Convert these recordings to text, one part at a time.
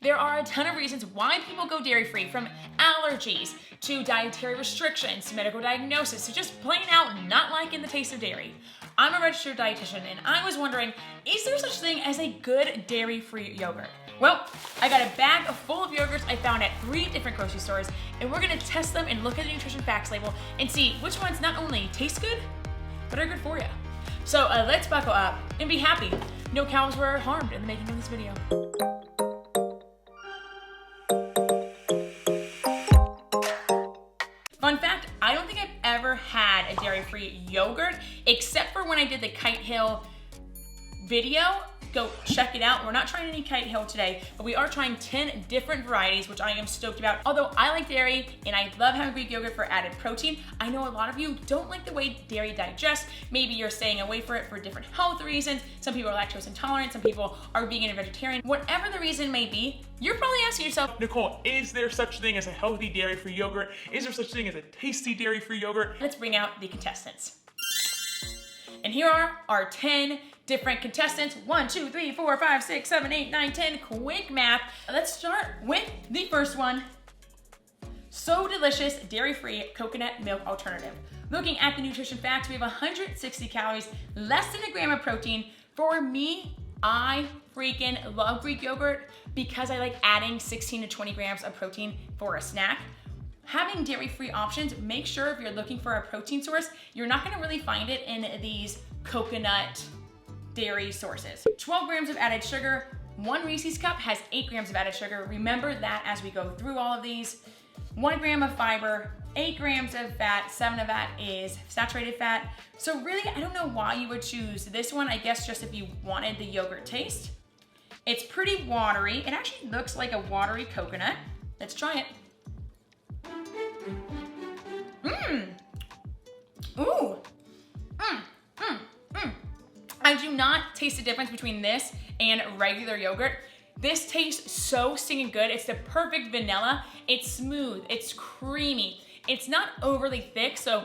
There are a ton of reasons why people go dairy-free, from allergies to dietary restrictions, to medical diagnosis, to just plain out not liking the taste of dairy. I'm a registered dietitian and I was wondering, is there such thing as a good dairy-free yogurt? Well, I got a bag full of yogurts I found at 3 different grocery stores, and we're gonna test them and look at the nutrition facts label and see which ones not only taste good, but are good for you. So let's buckle up and be happy. No cows were harmed in the making of this video. Fun fact, I don't think I've ever had a dairy-free yogurt, except for when I did the Kite Hill video. Go check it out. We're not trying any Kite Hill today, but we are trying 10 different varieties, which I am stoked about. Although I like dairy and I love having Greek yogurt for added protein, I know a lot of you don't like the way dairy digests. Maybe you're staying away from it for different health reasons. Some people are lactose intolerant, some people are vegan and vegetarian. Whatever the reason may be, you're probably asking yourself, Nicole, is there such thing as a healthy dairy-free yogurt? Is there such thing as a tasty dairy-free yogurt? let's bring out the contestants. And here are our 10 different contestants. 1, 2, 3, 4, 5, 6, 7, 8, 9, 10. Quick math. Let's start with the first one. So delicious, dairy-free coconut milk alternative. Looking at the nutrition facts, we have 160 calories, less than a gram of protein. For me, I freaking love Greek yogurt because I like adding 16 to 20 grams of protein for a snack. Having dairy-free options, make sure if you're looking for a protein source, you're not gonna really find it in these coconut dairy sources. 12 grams of added sugar. 1 Reese's cup has 8 grams of added sugar. Remember that as we go through all of these. 1 gram of fiber, 8 grams of fat, 7 of that is saturated fat. So really, I don't know why you would choose this one. I guess just if you wanted the yogurt taste. It's pretty watery. It actually looks like a watery coconut. Let's try it. Ooh. I do not taste the difference between this and regular yogurt. This tastes so stinking good. It's the perfect vanilla. It's smooth, it's creamy. It's not overly thick, so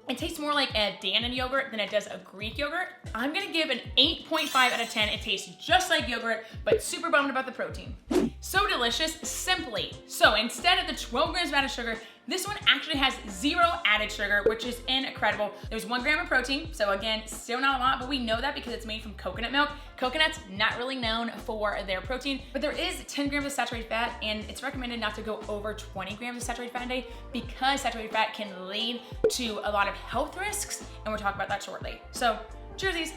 it tastes more like a Dannon yogurt than it does a Greek yogurt. I'm gonna give an 8.5 out of 10. It tastes just like yogurt, but super bummed about the protein. So delicious, simply. So instead of the 12 grams of added sugar, this one actually has 0 added sugar, which is incredible. There's 1 gram of protein, so again, still not a lot, but we know that because it's made from coconut milk. Coconut's not really known for their protein, but there is 10 grams of saturated fat, and it's recommended not to go over 20 grams of saturated fat a day because saturated fat can lead to a lot of health risks, and we'll talk about that shortly. So, cheersies.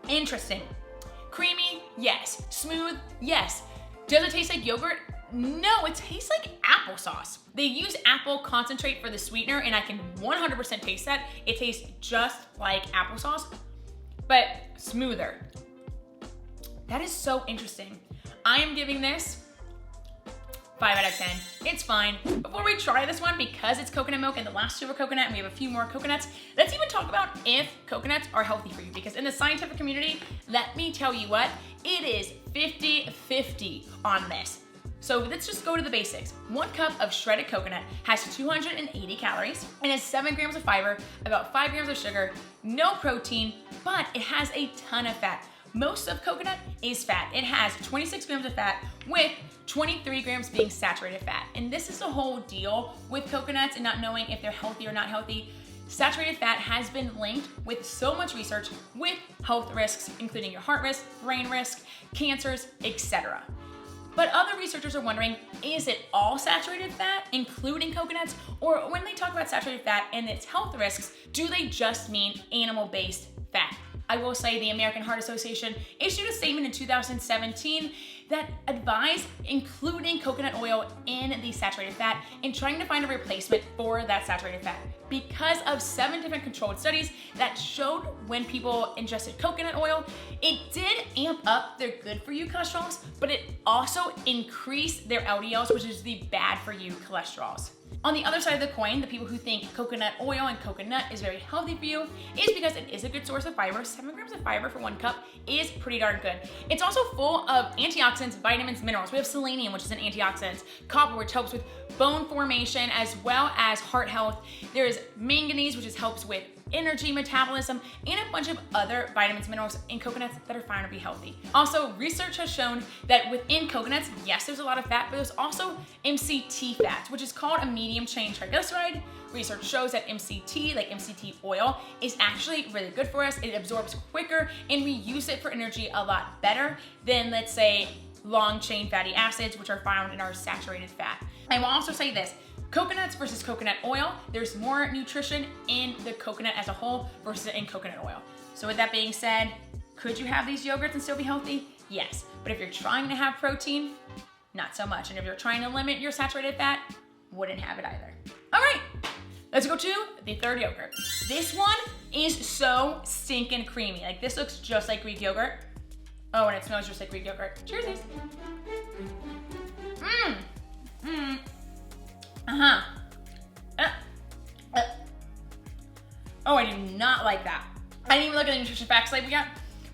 Interesting. Creamy, yes. Smooth, yes. Does it taste like yogurt? No, it tastes like applesauce. They use apple concentrate for the sweetener, and I can 100% taste that. It tastes just like applesauce, but smoother. That is so interesting. I am giving this 5 out of 10. It's fine. Before we try this one, because it's coconut milk and the last 2 are coconut and we have a few more coconuts, let's even talk about if coconuts are healthy for you, because in the scientific community, let me tell you what, it is 50-50 on this. So let's just go to the basics. 1 cup of shredded coconut has 280 calories and has 7 grams of fiber, about 5 grams of sugar, no protein, but it has a ton of fat. Most of coconut is fat. It has 26 grams of fat with 23 grams being saturated fat. And this is the whole deal with coconuts and not knowing if they're healthy or not healthy. Saturated fat has been linked with so much research with health risks, including your heart risk, brain risk, cancers, etc. But other researchers are wondering, is it all saturated fat, including coconuts? Or when they talk about saturated fat and its health risks, do they just mean animal-based fat? I will say the American Heart Association issued a statement in 2017 that advised including coconut oil in the saturated fat and trying to find a replacement for that saturated fat because of 7 different controlled studies that showed when people ingested coconut oil, it did amp up their good for you cholesterols, but it also increased their LDLs, which is the bad for you cholesterols. On the other side of the coin, the people who think coconut oil and coconut is very healthy for you is because it is a good source of fiber. 7 grams of fiber for 1 cup is pretty darn good. It's also full of antioxidants, vitamins, minerals. We have selenium, which is an antioxidant, copper, which helps with bone formation as well as heart health. There is manganese, which helps with energy, metabolism, and a bunch of other vitamins, minerals in coconuts that are found to be healthy. Also, research has shown that within coconuts, yes, there's a lot of fat, but there's also MCT fat, which is called a medium chain triglyceride. Research shows that MCT, like MCT oil, is actually really good for us. It absorbs quicker, and we use it for energy a lot better than, let's say, long chain fatty acids, which are found in our saturated fat. I will also say this, coconuts versus coconut oil, there's more nutrition in the coconut as a whole versus in coconut oil. So with that being said, could you have these yogurts and still be healthy? Yes, but if you're trying to have protein, not so much. And if you're trying to limit your saturated fat, wouldn't have it either. All right, let's go to the third yogurt. This one is so stinking creamy. Like, this looks just like Greek yogurt. Oh, and it smells just like Greek yogurt. Cheers. Oh, I do not like that. I didn't even look at the nutrition facts like we got,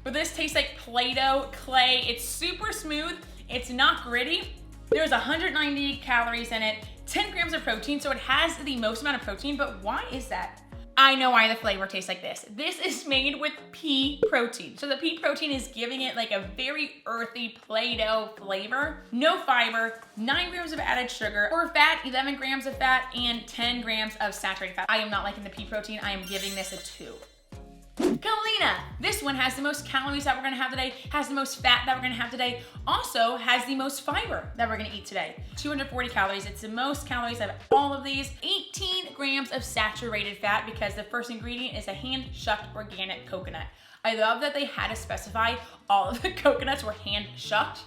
but this tastes like Play-Doh clay. It's super smooth. It's not gritty. There's 190 calories in it, 10 grams of protein, so it has the most amount of protein, but why is that? I know why the flavor tastes like this. This is made with pea protein. So the pea protein is giving it like a very earthy Play-Doh flavor. No fiber, 9 grams of added sugar, or fat, 11 grams of fat, and 10 grams of saturated fat. I am not liking the pea protein. I am giving this a 2. Kalina. This one has the most calories that we're gonna have today, has the most fat that we're gonna have today, also has the most fiber that we're gonna eat today. 240 calories, it's the most calories of all of these. 18 grams of saturated fat because the first ingredient is a hand-shucked organic coconut. I love that they had to specify all of the coconuts were hand-shucked.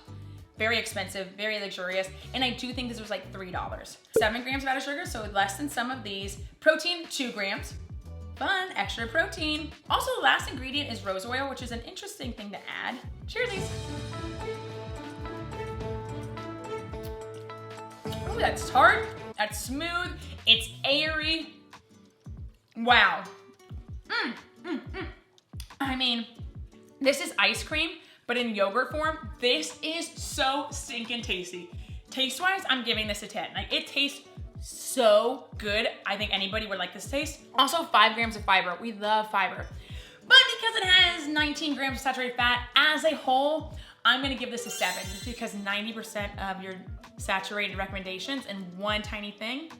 Very expensive, very luxurious, and I do think this was like $3. 7 grams of added sugar, so less than some of these. Protein, 2 grams. Fun, extra protein. Also, the last ingredient is rose oil, which is an interesting thing to add. Cheersies. Oh, that's tart, that's smooth, it's airy. Wow. I mean, this is ice cream, but in yogurt form. This is so stinking tasty. Taste-wise, I'm giving this a 10. Like, it tastes so good. I think anybody would like this taste. Also, 5 grams of fiber. We love fiber. But because it has 19 grams of saturated fat as a whole, I'm gonna give this a 7 just because 90% of your saturated recommendations in one tiny thing,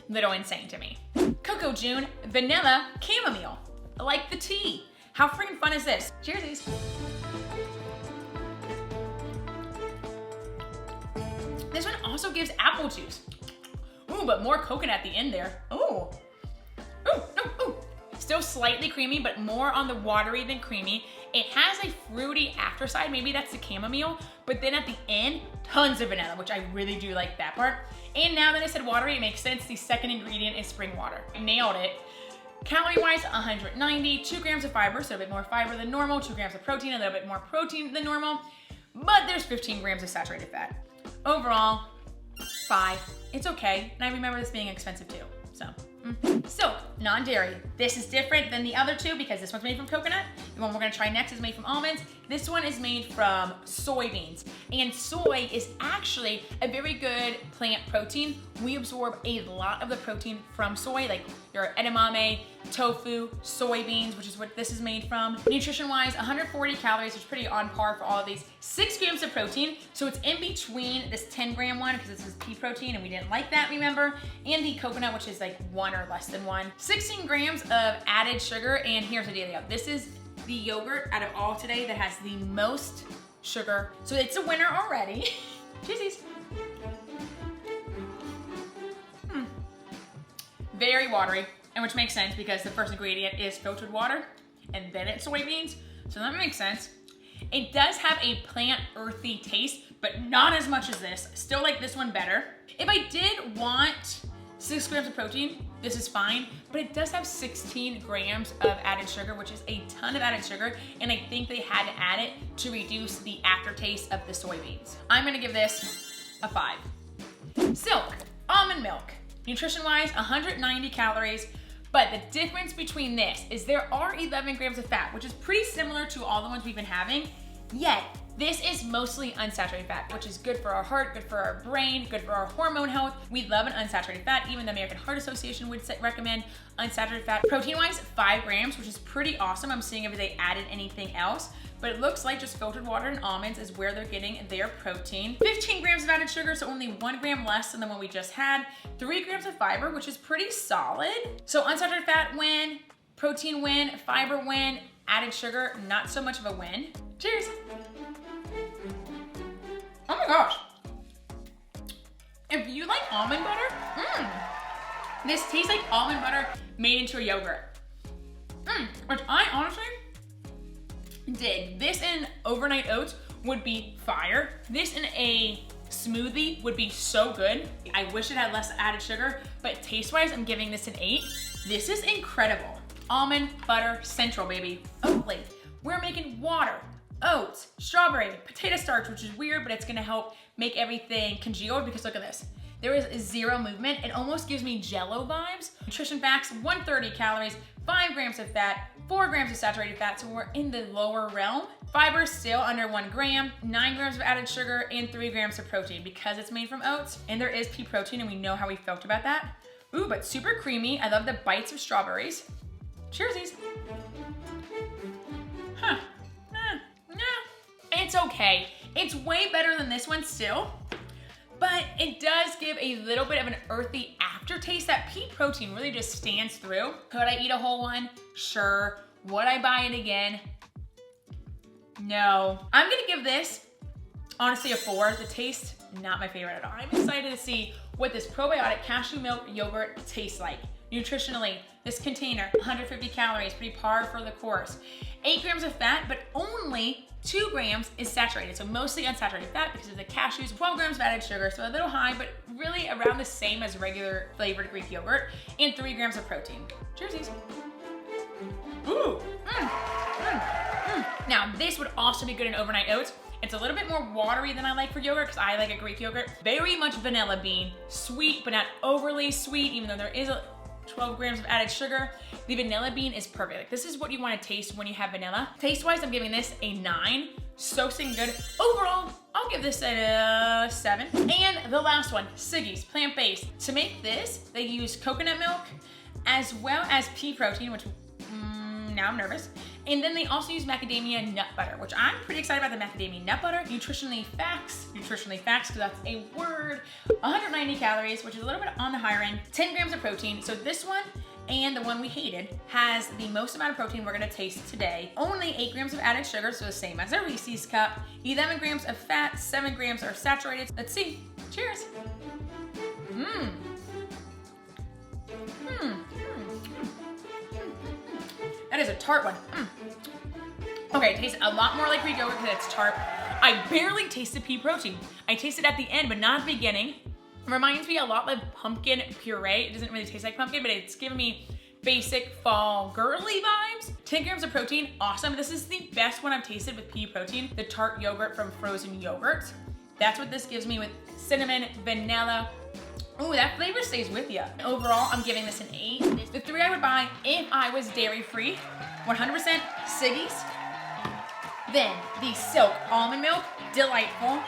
little insane to me. Cocoa June, vanilla chamomile. Like the tea. How freaking fun is this? Cheersies. This one also gives apple juice. Ooh, but more coconut at the end there. Ooh. Ooh. Still slightly creamy, but more on the watery than creamy. It has a fruity afterside, maybe that's the chamomile, but then at the end, tons of vanilla, which I really do like that part. And now that I said watery, it makes sense. The second ingredient is spring water. Nailed it. Calorie-wise, 190, 2 grams of fiber, so a bit more fiber than normal, 2 grams of protein, a little bit more protein than normal, but there's 15 grams of saturated fat. Overall, 5. It's okay, and I remember this being expensive too, so. Silk, non-dairy. This is different than the other two because this one's made from coconut. The one we're gonna try next is made from almonds. This one is made from soybeans, and soy is actually a very good plant protein. We absorb a lot of the protein from soy, like your edamame, tofu, soybeans, which is what this is made from. Nutrition-wise, 140 calories, which is pretty on par for all of these. 6 grams of protein, so it's in between this 10-gram one because this is pea protein and we didn't like that, remember? And the coconut, which is like 1 or less than 1. 16 grams of added sugar, and here's the deal. This is the yogurt out of all today that has the most sugar, so it's a winner already. Cheesies. Very watery, and which makes sense because the first ingredient is filtered water, and then it's soybeans, so that makes sense. It does have a plant earthy taste, but not as much as this. Still like this one better. If I did want 6 grams of protein, this is fine, but it does have 16 grams of added sugar, which is a ton of added sugar, and I think they had to add it to reduce the aftertaste of the soybeans. I'm gonna give this a 5. Silk, almond milk. Nutrition-wise, 190 calories, but the difference between this is there are 11 grams of fat, which is pretty similar to all the ones we've been having, Yet, this is mostly unsaturated fat, which is good for our heart, good for our brain, good for our hormone health. We love an unsaturated fat. Even the American Heart Association would recommend unsaturated fat. Protein-wise, 5 grams, which is pretty awesome. I'm seeing if they added anything else, but it looks like just filtered water and almonds is where they're getting their protein. 15 grams of added sugar, so only 1 gram less than the one we just had. 3 grams of fiber, which is pretty solid. So unsaturated fat win, protein win, fiber win, added sugar, not so much of a win. Cheers. Oh my gosh. If you like almond butter, this tastes like almond butter made into a yogurt. Which I honestly dig. This in overnight oats would be fire. This in a smoothie would be so good. I wish it had less added sugar, but taste-wise, I'm giving this an 8. This is incredible. Almond butter central, baby. Oatly. We're making water, oats, strawberry, potato starch, which is weird, but it's gonna help make everything congealed because look at this. There is 0 movement. It almost gives me Jell-O vibes. Nutrition facts, 130 calories, 5 grams of fat, 4 grams of saturated fat, so we're in the lower realm. Fiber still under 1 gram, 9 grams of added sugar, and 3 grams of protein because it's made from oats, and there is pea protein, and we know how we felt about that. Ooh, but super creamy. I love the bites of strawberries. Cheersies. Huh. It's okay. It's way better than this one still, but it does give a little bit of an earthy aftertaste. That pea protein really just stands through. Could I eat a whole one? Sure. Would I buy it again? No. I'm gonna give this, honestly, a 4. The taste, not my favorite at all. I'm excited to see what this probiotic cashew milk yogurt tastes like. Nutritionally, this container, 150 calories, pretty par for the course. 8 grams of fat, but only 2 grams is saturated, so mostly unsaturated fat because of the cashews. 12 grams of added sugar, so a little high, but really around the same as regular flavored Greek yogurt, and 3 grams of protein. Cheersies. Ooh. Now, this would also be good in overnight oats. It's a little bit more watery than I like for yogurt because I like a Greek yogurt. Very much vanilla bean, sweet, but not overly sweet, even though there is 12 grams of added sugar. The vanilla bean is perfect. Like, this is what you want to taste when you have vanilla. Taste-wise, I'm giving this a 9. So good. Overall, I'll give this a 7. And the last one, Siggy's, plant-based. To make this, they use coconut milk as well as pea protein, which now I'm nervous. And then they also use macadamia nut butter, which I'm pretty excited about the macadamia nut butter. Nutritionally facts, because that's a word. 190 calories, which is a little bit on the higher end. 10 grams of protein. So this one and the one we hated has the most amount of protein we're gonna taste today. Only 8 grams of added sugar, so the same as a Reese's cup. 11 grams of fat, 7 grams are saturated. Let's see. Cheers. That is a tart one. Okay, it tastes a lot more like Greek yogurt because it's tart. I barely tasted pea protein. I tasted at the end, but not at the beginning. It reminds me a lot of pumpkin puree. It doesn't really taste like pumpkin, but it's giving me basic fall girly vibes. 10 grams of protein, awesome. This is the best one I've tasted with pea protein, the tart yogurt from frozen yogurts. That's what this gives me with cinnamon, vanilla. Ooh, that flavor stays with you. Overall, I'm giving this an 8. The 3 I would buy if I was dairy-free, 100% Siggy's. Then the Silk almond milk, delightful.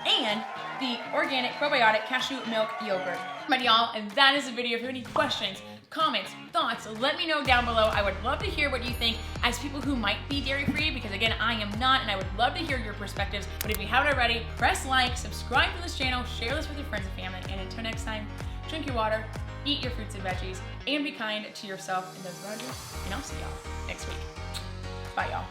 And the organic probiotic cashew milk yogurt. But y'all, and that is the video. If you have any questions, comments, thoughts, let me know down below. I would love to hear what you think as people who might be dairy-free, because again, I am not, and I would love to hear your perspectives. But if you haven't already, press like, subscribe to this channel, share this with your friends and family, and until next time, drink your water, eat your fruits and veggies, and be kind to yourself and those around you, and I'll see y'all next week. Bye, y'all.